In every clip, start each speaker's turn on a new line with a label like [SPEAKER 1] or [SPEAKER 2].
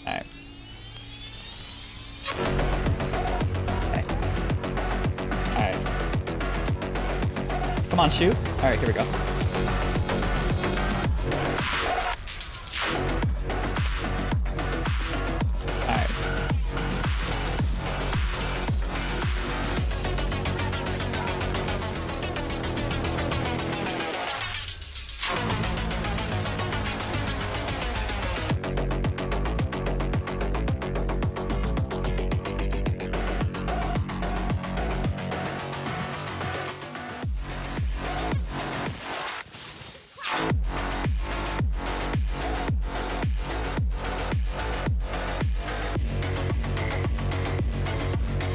[SPEAKER 1] Alright. Okay. Alright. Come on, shoot. Alright, here we go. Alright.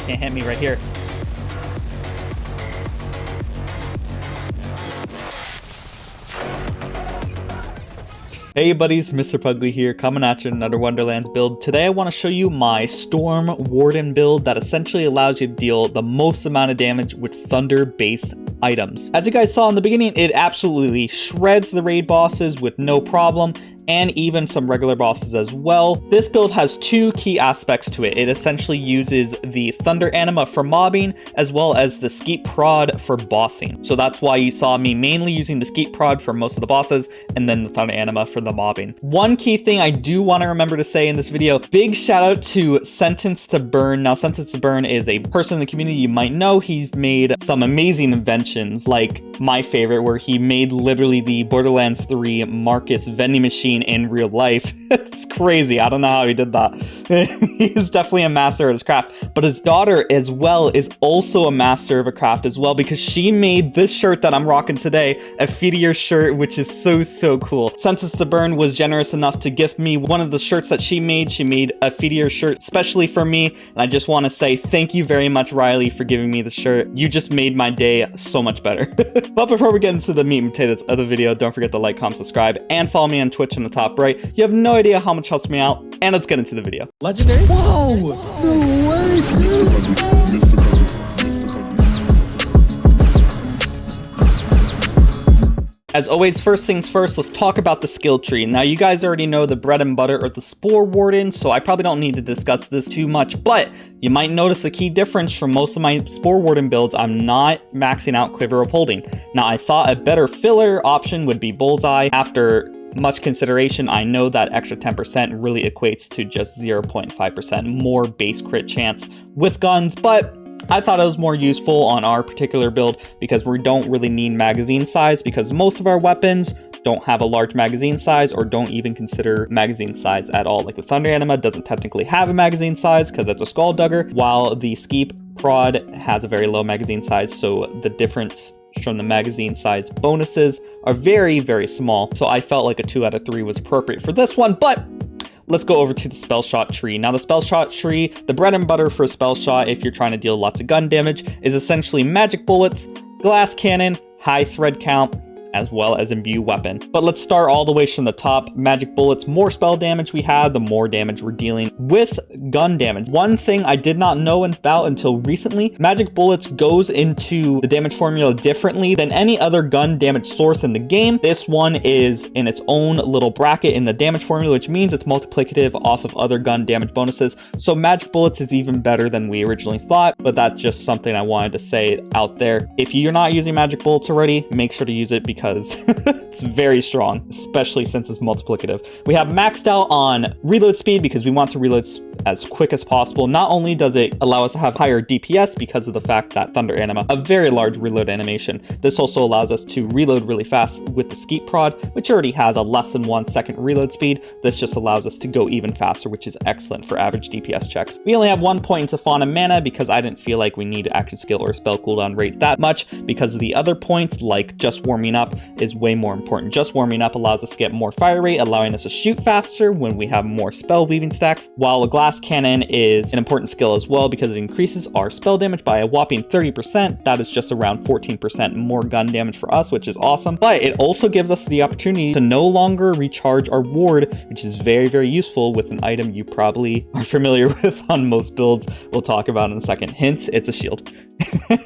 [SPEAKER 1] Can't hit me right here. Hey buddies, Mr. Pugly here, coming at you in another Wonderlands build. Today I want to show you my Storm Warden build that essentially allows you to deal the most amount of damage with thunder-based items. As you guys saw in the beginning, it absolutely shreds the raid bosses with no problem, and even some regular bosses as well. This build has two key aspects to it. It essentially uses the Thunder Anima for mobbing, as well as the Skeet Prod for bossing. So that's why you saw me mainly using the Skeet Prod for most of the bosses, and then the Thunder Anima for the mobbing. One key thing I do want to remember to say in this video, big shout out to Sentence to Burn. Now, Sentence to Burn is a person in the community you might know. He's made some amazing inventions, like my favorite, where he made literally the Borderlands 3 Marcus vending machine in real life. It's crazy. I don't know how he did that. He's definitely a master at his craft, but his daughter as well is also a master of a craft as well, because she made this shirt that I'm rocking today, a Feedier shirt, which is so cool. Census the Burn was generous enough to gift me one of the shirts that she made. She made a Feedier shirt especially for me, and I just want to say thank you very much, Riley, for giving me the shirt. You just made my day so much better. But before we get into the meat and potatoes of the video, don't forget to like, comment, subscribe, and follow me on Twitch in the top right. You have no idea how much helps me out, and let's get into the video.
[SPEAKER 2] Legendary? Whoa! No way, dude!
[SPEAKER 1] As always, first things first, let's talk about the skill tree. Now, you guys already know the bread and butter of the Spore Warden, so I probably don't need to discuss this too much, but you might notice the key difference from most of my Spore Warden builds. I'm not maxing out Quiver of Holding. Now, I thought a better filler option would be Bullseye. After much consideration, I know that extra 10% really equates to just 0.5% more base crit chance with guns, but I thought it was more useful on our particular build because we don't really need magazine size, because most of our weapons don't have a large magazine size or don't even consider magazine size at all. Like the Thunder Anima doesn't technically have a magazine size because it's a Skulldugger, while the Skeet Prod has a very low magazine size, so the difference from the magazine size bonuses are very small. So I felt like a 2 out of 3 was appropriate for this one, but let's go over to the Spellshot tree. Now, the Spellshot tree, the bread and butter for a Spellshot, if you're trying to deal lots of gun damage, is essentially magic bullets, glass cannon, high thread count, as well as imbue weapon. But let's start all the way from the top. Magic bullets, more spell damage we have, the more damage we're dealing with gun damage. One thing I did not know about until recently, magic bullets goes into the damage formula differently than any other gun damage source in the game. This one is in its own little bracket in the damage formula, which means it's multiplicative off of other gun damage bonuses. So magic bullets is even better than we originally thought, but that's just something I wanted to say out there. If you're not using magic bullets already, make sure to use it because it's very strong, especially since it's multiplicative. We have maxed out on reload speed because we want to reload as quick as possible. Not only does it allow us to have higher DPS because of the fact that Thunder Anima, a very large reload animation, this also allows us to reload really fast with the Skeet Prod, which already has a less than 1 second reload speed. This just allows us to go even faster, which is excellent for average DPS checks. We only have 1 point into Fauna Mana because I didn't feel like we need action skill or spell cooldown rate that much, because of the other points, like just warming up, is way more important. Just warming up allows us to get more fire rate, allowing us to shoot faster when we have more spell weaving stacks, while a glass cannon is an important skill as well because it increases our spell damage by a whopping 30%. That is just around 14% more gun damage for us, which is awesome. But it also gives us the opportunity to no longer recharge our ward, which is very useful with an item you probably are familiar with on most builds. We'll talk about in a second. Hint, it's a shield.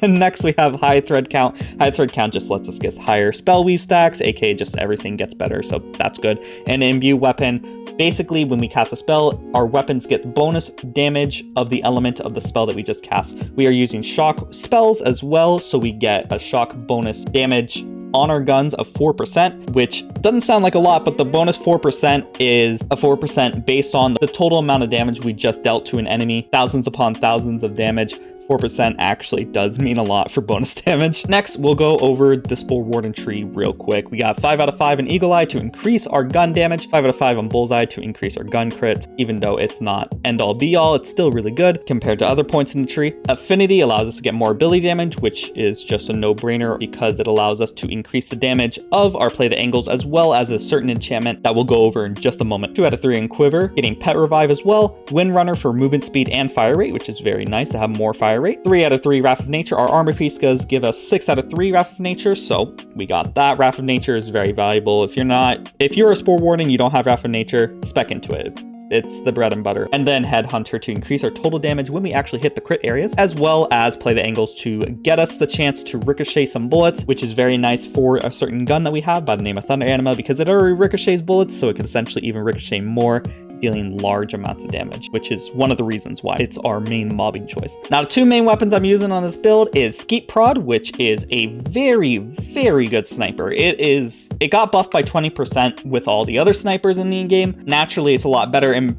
[SPEAKER 1] Next, we have high thread count. High thread count just lets us get higher spell spell weave stacks, aka just everything gets better, so that's good. And an imbue weapon, basically when we cast a spell, our weapons get bonus damage of the element of the spell that we just cast. We are using shock spells as well, so we get a shock bonus damage on our guns of 4%, which doesn't sound like a lot, but the bonus 4% is a 4% based on the total amount of damage we just dealt to an enemy, thousands upon thousands of damage. 4% actually does mean a lot for bonus damage. Next, we'll go over the Spore Warden tree real quick. We got 5 out of 5 in Eagle Eye to increase our gun damage, 5 out of 5 on Bullseye to increase our gun crits. Even though it's not end all be all, it's still really good compared to other points in the tree. Affinity allows us to get more ability damage, which is just a no-brainer because it allows us to increase the damage of our play the angles as well as a certain enchantment that we'll go over in just a moment. 2 out of 3 in Quiver, getting Pet Revive as well. Windrunner for movement speed and fire rate, which is very nice to have more fire rate. 3 out of 3 Wrath of Nature. Our armor piece does give us 6 out of 3 Wrath of Nature, so we got that. Wrath of Nature is very valuable. If you're a Spore Warden, you don't have Wrath of Nature, spec into it. It's the bread and butter. And then Headhunter to increase our total damage when we actually hit the crit areas, as well as play the angles to get us the chance to ricochet some bullets, which is very nice for a certain gun that we have by the name of Thunder Anima, because it already ricochets bullets, so it can essentially even ricochet more, dealing large amounts of damage, which is one of the reasons why it's our main mobbing choice. Now, the 2 main weapons I'm using on this build is Skeet Prod, which is a very, very good sniper. It got buffed by 20% with all the other snipers in the game. Naturally, it's a lot better, and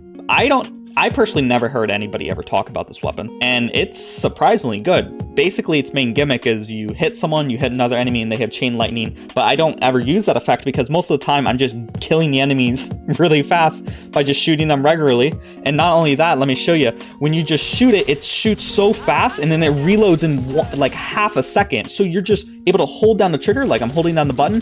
[SPEAKER 1] I personally never heard anybody ever talk about this weapon, and it's surprisingly good. Basically, its main gimmick is you hit someone, you hit another enemy, and they have chain lightning, but I don't ever use that effect because most of the time I'm just killing the enemies really fast by just shooting them regularly. And not only that, let me show you, when you just shoot it, it shoots so fast and then it reloads in like half a second. So you're just able to hold down the trigger, like I'm holding down the button,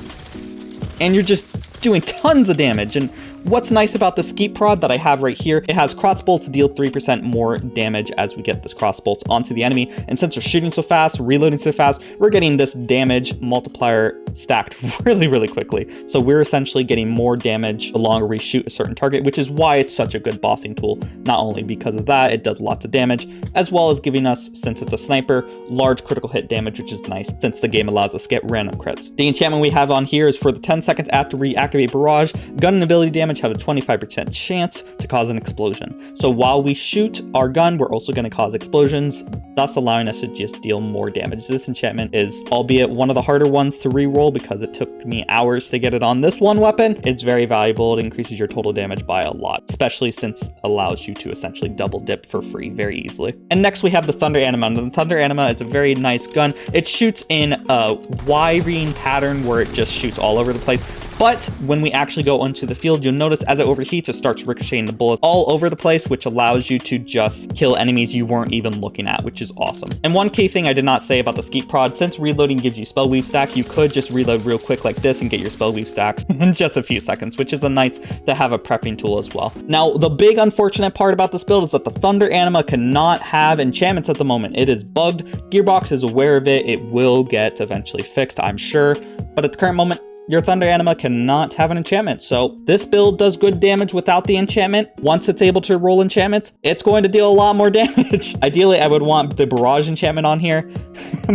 [SPEAKER 1] and you're just doing tons of damage. And what's nice about the Skeet Prod that I have right here, it has crossbolts deal 3% more damage as we get this crossbolts onto the enemy. And since we're shooting so fast, reloading so fast, we're getting this damage multiplier stacked really, really quickly. So we're essentially getting more damage the longer we shoot a certain target, which is why it's such a good bossing tool. Not only because of that, it does lots of damage, as well as giving us, since it's a sniper, large critical hit damage, which is nice since the game allows us to get random crits. The enchantment we have on here is for the 10 seconds after we activate Barrage, gun and ability damage have a 25% chance to cause an explosion. So while we shoot our gun, we're also going to cause explosions, thus allowing us to just deal more damage. This enchantment is, albeit one of the harder ones to reroll because it took me hours to get it on this one weapon, it's very valuable. It increases your total damage by a lot, especially since it allows you to essentially double dip for free very easily. And next we have the Thunder Anima. The Thunder Anima is a very nice gun. It shoots in a wiring pattern where it just shoots all over the place. But when we actually go onto the field, you'll notice as it overheats, it starts ricocheting the bullets all over the place, which allows you to just kill enemies you weren't even looking at, which is awesome. And one key thing I did not say about the Skeet Prod, since reloading gives you spell weave stack, you could just reload real quick like this and get your spell weave stacks in just a few seconds, which is a nice to have a prepping tool as well. Now, the big unfortunate part about this build is that the Thunder Anima cannot have enchantments at the moment. It is bugged. Gearbox is aware of it. It will get eventually fixed, I'm sure. But at the current moment, your Thunder Anima cannot have an enchantment. So this build does good damage without the enchantment. Once it's able to roll enchantments, it's going to deal a lot more damage. Ideally, I would want the Barrage enchantment on here,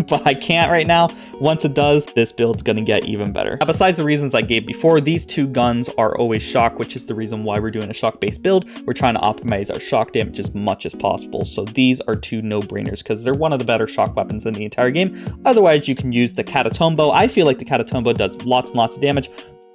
[SPEAKER 1] but I can't right now. Once it does, this build's going to get even better. Now, besides the reasons I gave before, these 2 guns are always shock, which is the reason why we're doing a shock-based build. We're trying to optimize our shock damage as much as possible. So these are 2 no-brainers because they're one of the better shock weapons in the entire game. Otherwise, you can use the Catatombo. I feel like the Catatombo does lots and lots of damage,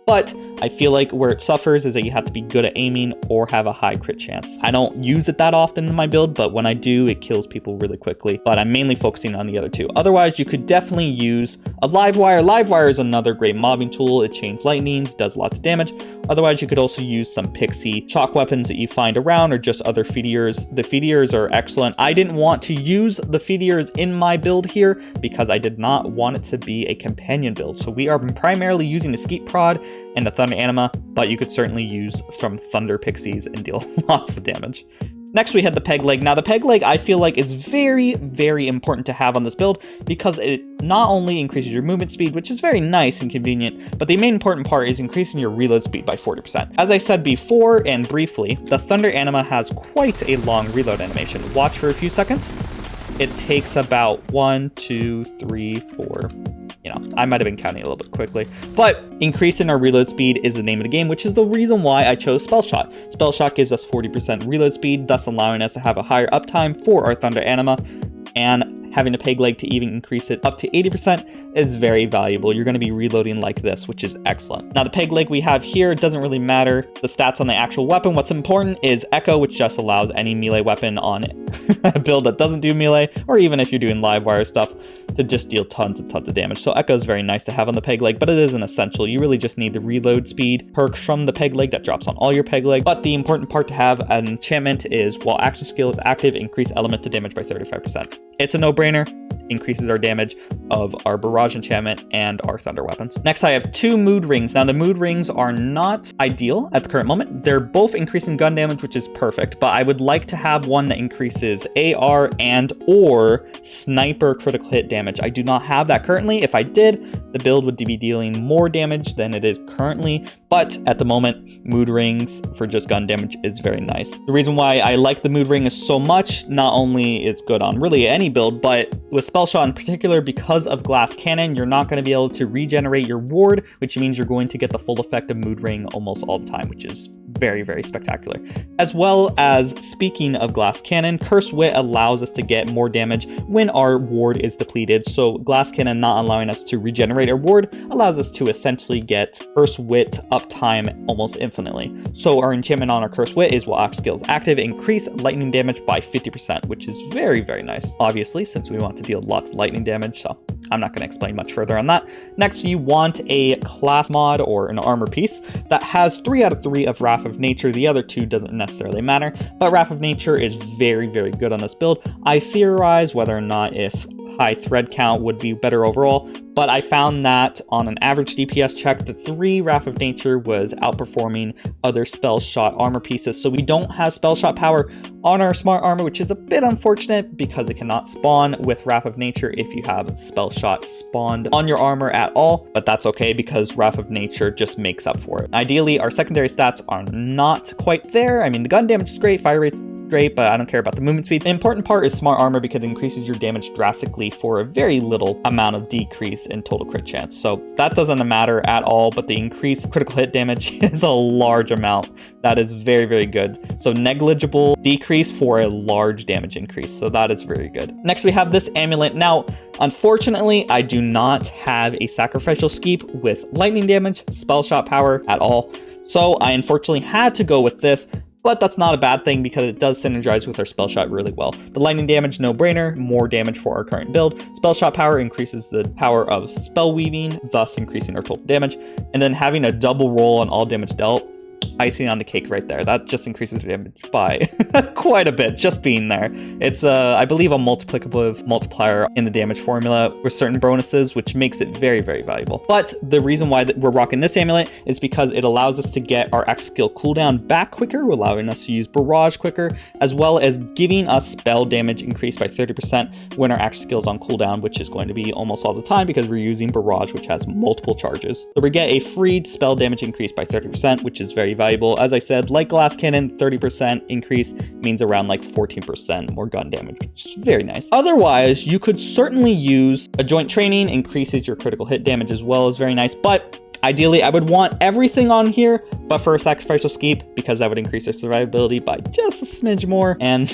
[SPEAKER 1] but I feel like where it suffers is that you have to be good at aiming or have a high crit chance. I don't use it that often in my build, but when I do, it kills people really quickly, but I'm mainly focusing on the other 2. Otherwise, you could definitely use a Livewire. Livewire is another great mobbing tool. It chains lightnings, does lots of damage. Otherwise, you could also use some pixie shock weapons that you find around or just other feediers. The feediers are excellent. I didn't want to use the feediers in my build here because I did not want it to be a companion build. So we are primarily using the Skeet Prod and the Thunder Anima, but you could certainly use some Thunder Pixies and deal lots of damage. Next, we had the Peg Leg. Now, the Peg Leg, I feel like is very, very important to have on this build because it not only increases your movement speed, which is very nice and convenient, but the main important part is increasing your reload speed by 40%. As I said before and briefly, the Thunder Anima has quite a long reload animation. Watch for a few seconds. It takes about 1, 2, 3, 4... you know, I might have been counting a little bit quickly. But increasing our reload speed is the name of the game, which is the reason why I chose Spellshot. Spellshot gives us 40% reload speed, thus allowing us to have a higher uptime for our Thunder Anima, and having a peg leg to even increase it up to 80% is very valuable. You're going to be reloading like this, which is excellent. Now, the peg leg we have here doesn't really matter the stats on the actual weapon. What's important is Echo, which just allows any melee weapon on a build that doesn't do melee, or even if you're doing live wire stuff, to just deal tons and tons of damage. So Echo is very nice to have on the peg leg, but it isn't essential. You really just need the reload speed perk from the peg leg that drops on all your peg leg. But the important part to have an enchantment is while action skill is active, increase elemental damage by 35%. It's a no-brainer. Increases our damage of our Barrage enchantment and our thunder weapons. Next, I have 2 mood rings. Now, the mood rings are not ideal at the current moment. They're both increasing gun damage, which is perfect, but I would like to have one that increases AR and or sniper critical hit damage. I do not have that currently. If I did, the build would be dealing more damage than it is currently, but at the moment, mood rings for just gun damage is very nice. The reason why I like the mood ring is so much, not only it's good on really any build, but with Spellshot in particular, because of Glass Cannon, you're not going to be able to regenerate your ward, which means you're going to get the full effect of mood ring almost all the time, which is very, very spectacular. As well as, speaking of Glass Cannon, Curse Wit allows us to get more damage when our ward is depleted. So Glass Cannon not allowing us to regenerate our ward allows us to essentially get Curse Wit uptime almost infinitely. So our enchantment on our Curse Wit is while action skill is active, increase lightning damage by 50%, which is very, very nice. Obviously, since we want to deal lots of lightning damage, so I'm not going to explain much further on that. Next, you want a class mod or an armor piece that has 3 out of 3 of Wrath of Nature. The other 2 doesn't necessarily matter, but Wrath of Nature is very, very good on this build. I theorize whether or not if high thread count would be better overall, but I found that on an average DPS check, the 3 Wrath of Nature was outperforming other Spellshot armor pieces. So we don't have Spellshot power on our smart armor, which is a bit unfortunate because it cannot spawn with Wrath of Nature if you have Spellshot spawned on your armor at all, but that's okay because Wrath of Nature just makes up for it. Ideally, our secondary stats are not quite there. I mean, the gun damage is great, fire rate's great, but I don't care about the movement speed. The important part is smart armor because it increases your damage drastically for a very little amount of decrease in total crit chance. So that doesn't matter at all, but the increased critical hit damage is a large amount. That is very, very good. So negligible decrease for a large damage increase. So that is very good. Next, we have this amulet. Now, unfortunately, I do not have a sacrificial skeep with lightning damage, Spellshot power at all. So I unfortunately had to go with this, but that's not a bad thing because it does synergize with our Spellshot really well. The lightning damage, no brainer, more damage for our current build. Spellshot power increases the power of spell weaving, thus increasing our total damage. And then having a double roll on all damage dealt, icing on the cake right there. That just increases the damage by quite a bit, just being there. It's, I believe, a multiplicative multiplier in the damage formula with certain bonuses, which makes it very, very valuable. But the reason why we're rocking this amulet is because it allows us to get our action skill cooldown back quicker, allowing us to use Barrage quicker, as well as giving us spell damage increased by 30% when our action skill is on cooldown, which is going to be almost all the time because we're using Barrage, which has multiple charges. So we get a freed spell damage increase by 30%, which is very valuable. As I said, like Glass Cannon, 30% increase means around like 14% more gun damage, which is very nice. Otherwise, you could certainly use a joint training, increases your critical hit damage as well, is very nice, but ideally, I would want everything on here, but for a sacrificial skeep, because that would increase their survivability by just a smidge more, and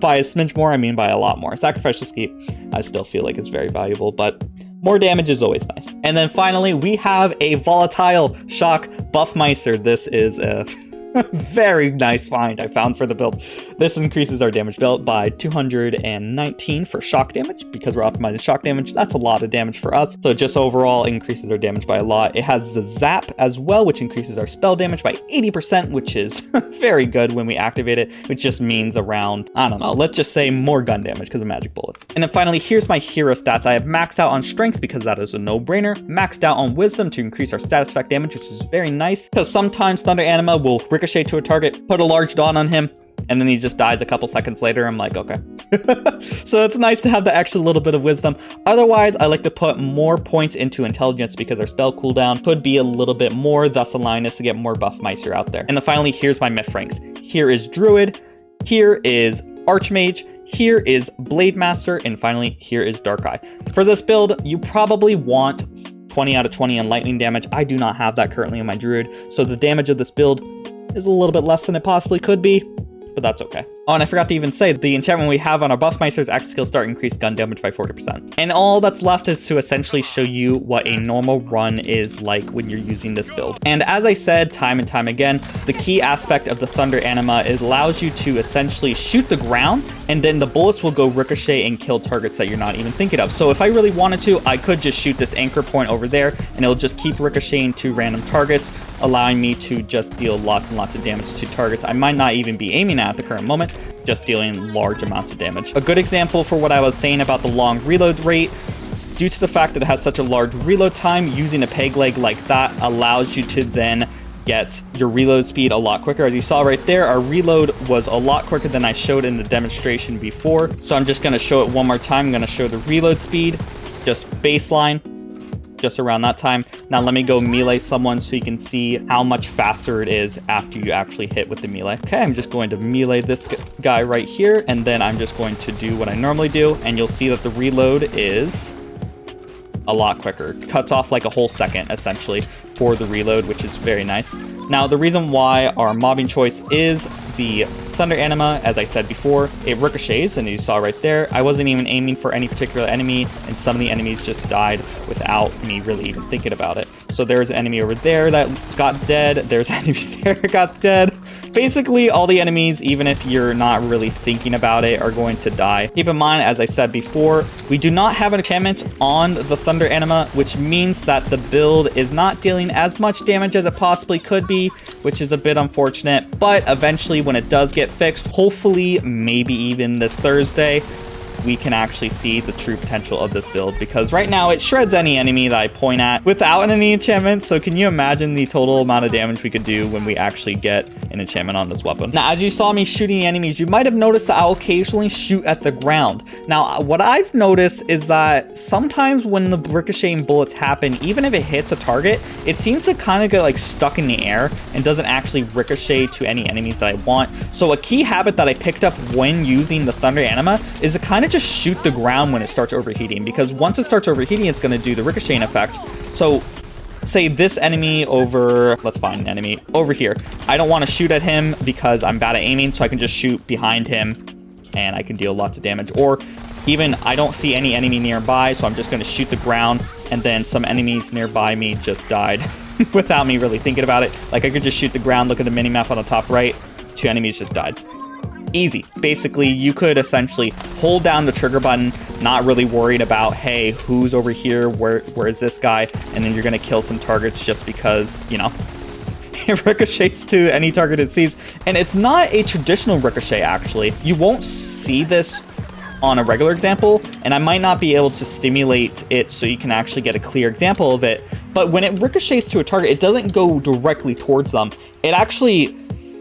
[SPEAKER 1] by a smidge more, I mean by a lot more. Sacrificial skeep, I still feel like it's very valuable, but more damage is always nice. And then finally, we have a volatile shock Buffmeister. This is a very nice find I found for the build. This increases our damage built by 219 for shock damage because we're optimizing shock damage. That's a lot of damage for us. So it just overall increases our damage by a lot. It has the zap as well, which increases our spell damage by 80%, which is very good when we activate it, which just means around, I don't know, let's just say more gun damage because of magic bullets. And then finally, here's my hero stats. I have maxed out on strength because that is a no-brainer. Maxed out on wisdom to increase our status effect damage, which is very nice because sometimes Thunder Anima will ricochet to a target, put a large dot on him, and then he just dies a couple seconds later. I'm like, okay. So it's nice to have the extra little bit of wisdom. Otherwise, I like to put more points into intelligence because our spell cooldown could be a little bit more, thus allowing us to get more Buffmeister out there. And then finally, here's my myth ranks. Here is Druid, here is Archmage, here is Blade Master, and finally, here is Dark Eye. For this build, you probably want 20 out of 20 on lightning damage. I do not have that currently in my druid, so the damage of this build is a little bit less than it possibly could be, but that's okay. Oh, and I forgot to even say, the enchantment we have on our Buffmeister's Axe skill start increased gun damage by 40%. And all that's left is to essentially show you what a normal run is like when you're using this build. And as I said time and time again, the key aspect of the Thunder Anima is allows you to essentially shoot the ground, and then the bullets will go ricochet and kill targets that you're not even thinking of. So if I really wanted to, I could just shoot this anchor point over there, and it'll just keep ricocheting to random targets, allowing me to just deal lots and lots of damage to targets I might not even be aiming at the current moment, just dealing large amounts of damage. A good example for what I was saying about the long reload rate, due to the fact that it has such a large reload time, using a peg leg like that allows you to then get your reload speed a lot quicker. As you saw right there, our reload was a lot quicker than I showed in the demonstration before. So I'm just going to show it one more time. I'm going to show the reload speed, just baseline, just around that time. Now let me go melee someone so you can see how much faster it is after you actually hit with the melee. Okay, I'm just going to melee this guy right here, and then I'm just going to do what I normally do, and you'll see that the reload is a lot quicker. It cuts off like a whole second essentially for the reload, which is very nice. Now the reason why our mobbing choice is the Thunder Anima, as I said before, it ricochets, and you saw right there, I wasn't even aiming for any particular enemy, and some of the enemies just died without me really even thinking about it. So there's an enemy over there that got dead, there's an enemy there that got dead. Basically, all the enemies, even if you're not really thinking about it, are going to die. Keep in mind, as I said before, we do not have an enchantment on the Thunder Anima, which means that the build is not dealing as much damage as it possibly could be, which is a bit unfortunate. But eventually, when it does get fixed, hopefully, maybe even this Thursday, we can actually see the true potential of this build, because right now it shreds any enemy that I point at without any enchantment. So can you imagine the total amount of damage we could do when we actually get an enchantment on this weapon? Now, as you saw me shooting enemies, you might have noticed that I'll occasionally shoot at the ground. Now, what I've noticed is that sometimes when the ricocheting bullets happen, even if it hits a target, it seems to kind of get like stuck in the air and doesn't actually ricochet to any enemies that I want. So a key habit that I picked up when using the Thunder Anima is to kind of just shoot the ground when it starts overheating, because once it starts overheating, it's going to do the ricocheting effect. So say this enemy over, let's find an enemy over here. I don't want to shoot at him because I'm bad at aiming, so I can just shoot behind him and I can deal lots of damage. Or even I don't see any enemy nearby, so I'm just going to shoot the ground, and then some enemies nearby me just died without me really thinking about it. Like I could just shoot the ground, look at the minimap on the top right, 2 enemies just died. Easy. Basically, you could essentially hold down the trigger button, not really worried about, hey, who's over here, where is this guy, and then you're going to kill some targets just because, you know, it ricochets to any target it sees. And it's not a traditional ricochet, actually. You won't see this on a regular example, and I might not be able to stimulate it so you can actually get a clear example of it. But when it ricochets to a target, it doesn't go directly towards them. It actually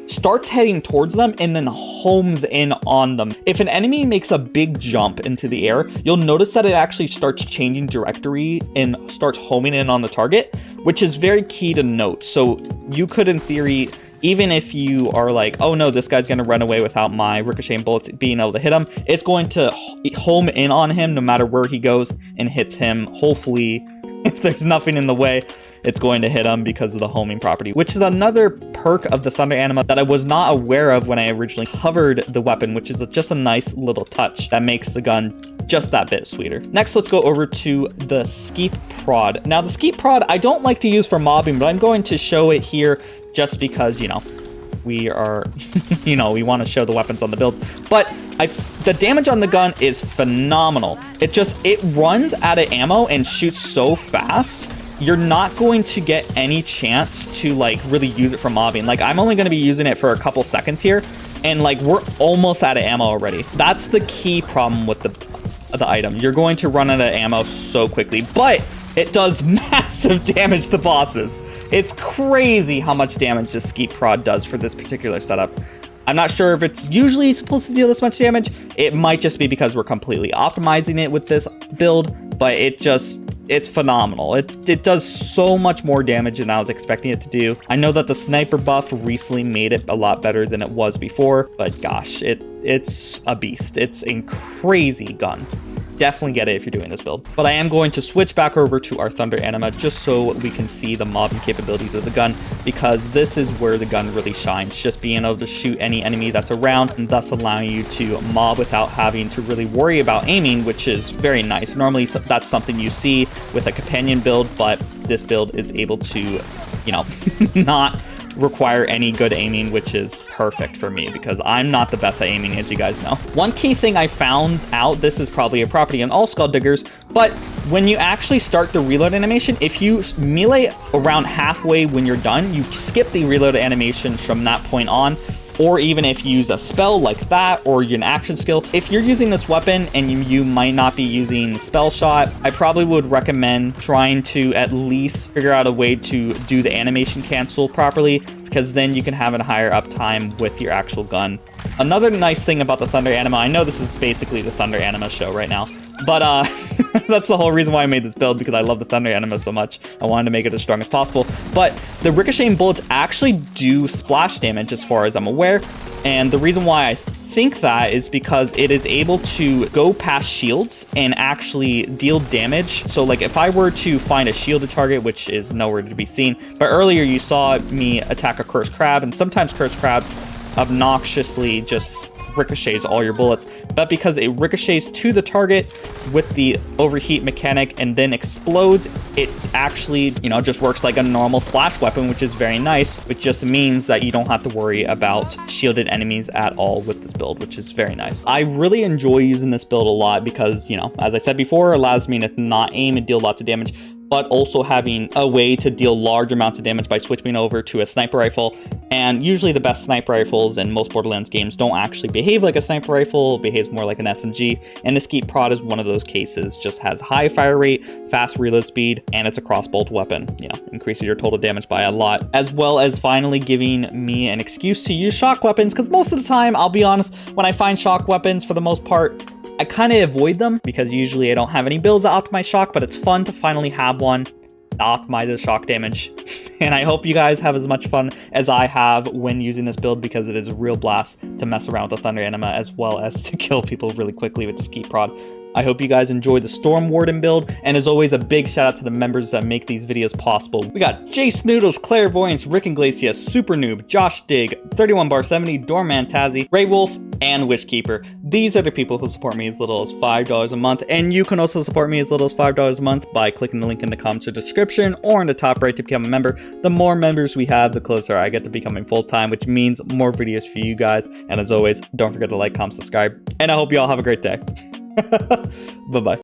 [SPEAKER 1] starts heading towards them and then homes in on them. If an enemy makes a big jump into the air, you'll notice that it actually starts changing trajectory and starts homing in on the target, which is very key to note. So you could, in theory, even if you are like, oh no, this guy's going to run away without my ricocheting bullets being able to hit him, it's going to home in on him no matter where he goes and hits him. Hopefully, if there's nothing in the way, it's going to hit him because of the homing property, which is another perk of the Thunder Anima that I was not aware of when I originally hovered the weapon, which is just a nice little touch that makes the gun just that bit sweeter. Next, let's go over to the Skeep Prod. Now, the Skeep Prod, I don't like to use for mobbing, but I'm going to show it here just because, you know, we are, you know, we want to show the weapons on the builds. But the damage on the gun is phenomenal. It runs out of ammo and shoots so fast, you're not going to get any chance to like really use it for mobbing. Like I'm only going to be using it for a couple seconds here, and like we're almost out of ammo already. That's the key problem with the item. You're going to run out of ammo so quickly, but it does massive damage to bosses. It's crazy how much damage this Skeep Prod does for this particular setup. I'm not sure if it's usually supposed to deal this much damage. It might just be because we're completely optimizing it with this build, but it it's phenomenal. It does so much more damage than I was expecting it to do. I know that the sniper buff recently made it a lot better than it was before, but gosh, it's a beast. It's a crazy gun. Definitely get it if you're doing this build. But I am going to switch back over to our Thunder Anima just so we can see the mobbing capabilities of the gun, because this is where the gun really shines, just being able to shoot any enemy that's around and thus allowing you to mob without having to really worry about aiming, which is very nice. Normally that's something you see with a companion build, but this build is able to, you know, not require any good aiming, which is perfect for me because I'm not the best at aiming, as you guys know. One key thing I found out, this is probably a property in all Skull Diggers, but when you actually start the reload animation, if you melee around halfway when you're done, you skip the reload animation from that point on. Or even if you use a spell like that, or an action skill, if you're using this weapon and you might not be using Spellshot, I probably would recommend trying to at least figure out a way to do the animation cancel properly, because then you can have a higher uptime with your actual gun. Another nice thing about the Thunder Anima, I know this is basically the Thunder Anima show right now, but that's the whole reason why I made this build, because I love the Thunder Anima so much. I wanted to make it as strong as possible. But the ricocheting bullets actually do splash damage as far as I'm aware. And the reason why I think that is because it is able to go past shields and actually deal damage. So like if I were to find a shielded target, which is nowhere to be seen, but earlier you saw me attack a cursed crab, and sometimes cursed crabs obnoxiously just ricochets all your bullets, but because it ricochets to the target with the overheat mechanic and then explodes, it actually, you know, just works like a normal splash weapon, which is very nice, which just means that you don't have to worry about shielded enemies at all with this build, which is very nice. I really enjoy using this build a lot because, you know, as I said before, it allows me to not aim and deal lots of damage, but also having a way to deal large amounts of damage by switching over to a sniper rifle. And usually the best sniper rifles in most Borderlands games don't actually behave like a sniper rifle, it behaves more like an SMG. And the Skeet Prod is one of those cases, just has high fire rate, fast reload speed, and it's a crossbolt weapon. You know, increases your total damage by a lot, as well as finally giving me an excuse to use shock weapons, because most of the time, I'll be honest, when I find shock weapons, for the most part, I kind of avoid them because usually I don't have any builds that optimize shock, but it's fun to finally have one that optimizes shock damage. And I hope you guys have as much fun as I have when using this build, because it is a real blast to mess around with the Thunder Anima as well as to kill people really quickly with the Skeet Prod. I hope you guys enjoyed the Storm Warden build, and as always, a big shout out to the members that make these videos possible. We got Jace Noodles, Clairvoyance, Rick Iglesias, Super Noob, Josh Dig, 31bar70, Dorman Tazzy, Ray Wolf, and Wishkeeper. These are the people who support me as little as $5 a month, and you can also support me as little as $5 a month by clicking the link in the comments or description or in the top right to become a member. The more members we have, the closer I get to becoming full-time, which means more videos for you guys. And as always, don't forget to like, comment, subscribe, and I hope you all have a great day. Bye-bye.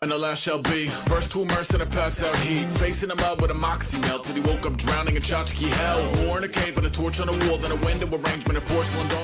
[SPEAKER 3] And the last shall be first to immerse in a pass out heat, facing him out with a moxie melt till he woke up drowning in tchotchke hell. War in a cave with a torch on a wall, then a window arrangement of porcelain dolls.